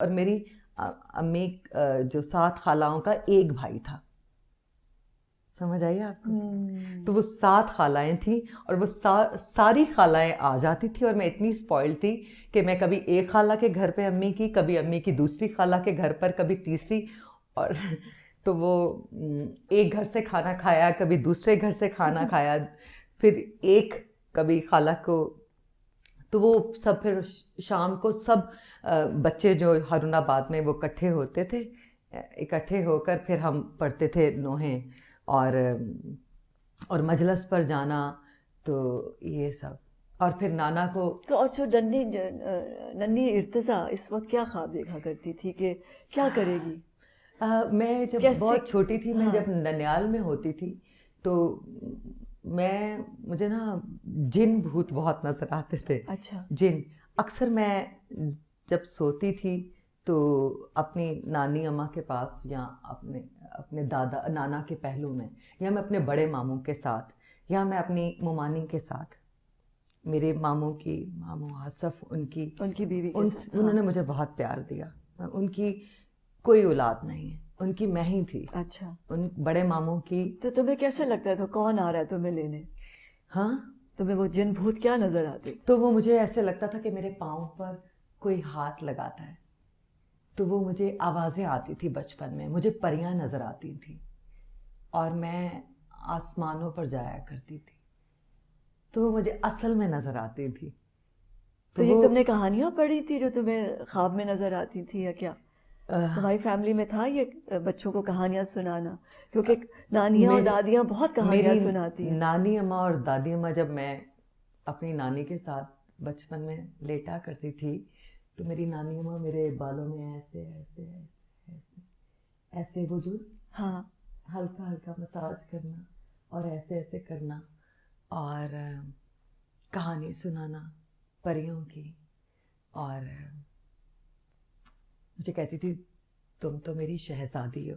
اور میری امی جو 7 خالاؤں کا ایک بھائی تھا. سمجھ آئیے آپ کو؟ تو وہ 7 خالائیں تھیں اور وہ ساری خالائیں آ جاتی تھی اور میں اتنی اسپوائل تھی کہ میں کبھی ایک خالہ کے گھر پہ امی کی، کبھی امی کی دوسری خالہ کے گھر پر، کبھی تیسری. اور تو وہ ایک گھر سے کھانا کھایا، کبھی دوسرے گھر سے کھانا کھایا، پھر ایک کبھی خالہ کو. تو وہ سب پھر شام کو سب بچے جو ہارون آباد میں وہ اکٹھے ہوتے تھے، اکٹھے ہو کر پھر ہم پڑھتے تھے نوحیں اور مجلس پر جانا. تو یہ سب. اور پھر نانا کو. تو اچھا، ننھی ارتضیٰ اس وقت کیا خواب دیکھا کرتی تھی کہ کیا کرے گی؟ میں جب بہت چھوٹی تھی، میں جب ننیال میں ہوتی تھی تو مجھے نا جن بھوت بہت نظر آتے تھے. اچھا. جن اکثر میں جب سوتی تھی تو اپنی نانی اماں کے پاس یا اپنے دادا نانا کے پہلو میں، یا میں اپنے بڑے ماموں کے ساتھ، یا میں اپنی ممانی کے ساتھ، میرے ماموں آصف ان کی بیوی کے ساتھ، انہوں نے مجھے بہت پیار دیا. ان کی کوئی اولاد نہیں ہے، ان کی میں ہی تھی. اچھا. ان بڑے ماموں کی. تو تمہیں کیسے لگتا تھا کون آ رہا ہے تمہیں لینے؟ ہاں، تمہیں وہ جن بھوت کیا نظر آتے؟ تو وہ مجھے ایسے لگتا تھا کہ میرے پاؤں پر کوئی ہاتھ لگاتا ہے. تو وہ مجھے آوازیں آتی تھی بچپن میں، مجھے پریاں نظر آتی تھیں اور میں آسمانوں پر جایا کرتی تھی. تو وہ مجھے اصل میں نظر آتی تھی. تو یہ تم نے کہانیاں پڑھی تھی جو تمہیں خواب میں نظر آتی تھی یا کیا؟ تمہاری فیملی میں تھا یہ بچوں کو کہانیاں سنانا؟ کیونکہ نانیاں اور دادیاں بہت کہانیاں سناتی ہیں. نانی اماں اور دادی اماں جب میں اپنی نانی کے ساتھ بچپن میں لیٹا کرتی تھی تو میری نانی اماں میرے بالوں میں ایسے ایسے ایسے ایسے ایسے وہ جو ہلکا ہلکا مساج کرنا اور ایسے ایسے کرنا اور کہانی سنانا پریوں کی. اور مجھے کہتی تھی تم تو میری شہزادی ہو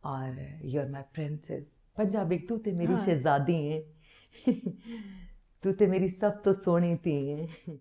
اور you are my princess. Punjabi, تو تے میری شہزادی ہیں، تو تے میری سب تو سونی تھی ہیں.